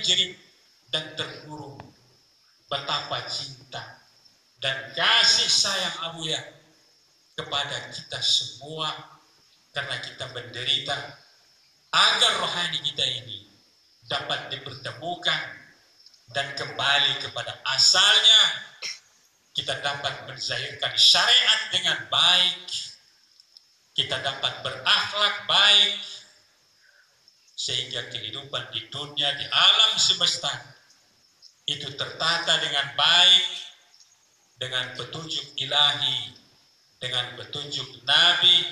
terjerit dan terkurung betapa cinta dan kasih sayang Abuya kepada kita semua, karena kita menderita agar rohani kita ini dapat dipertemukan dan kembali kepada asalnya. Kita dapat menzahirkan syariat dengan baik, kita dapat berakhlak baik, sehingga kehidupan di dunia, di alam semesta itu tertata dengan baik, dengan petunjuk ilahi, dengan petunjuk Nabi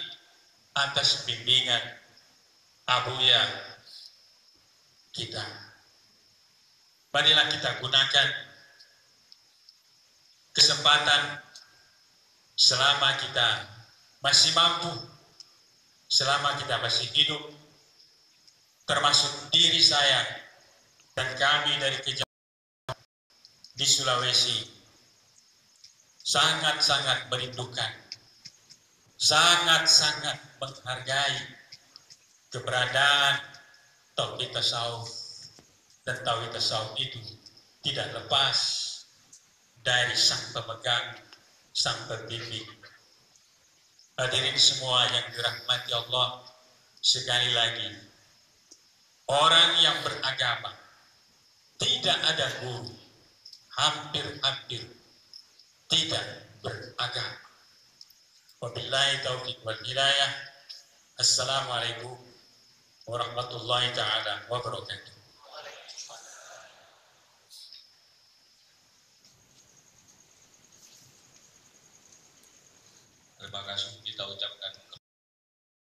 atas bimbingan Abuya kita. Marilah kita gunakan kesempatan selama kita masih mampu, selama kita masih hidup, termasuk diri saya dan kami dari Kejamatan di Sulawesi, sangat-sangat merindukan, sangat-sangat menghargai keberadaan tauhid tasawuf. Dan tauhid tasawuf itu tidak lepas dari sang pemegang, sang pembimbing. Hadirin semua yang dirahmati Allah, sekali lagi, orang yang beragama tidak ada guru, hampir-hampir tidak beragama. Wabillahi taufiq wal hidayah. Assalamualaikum warahmatullahi taala wabarakatuh. Terima kasih.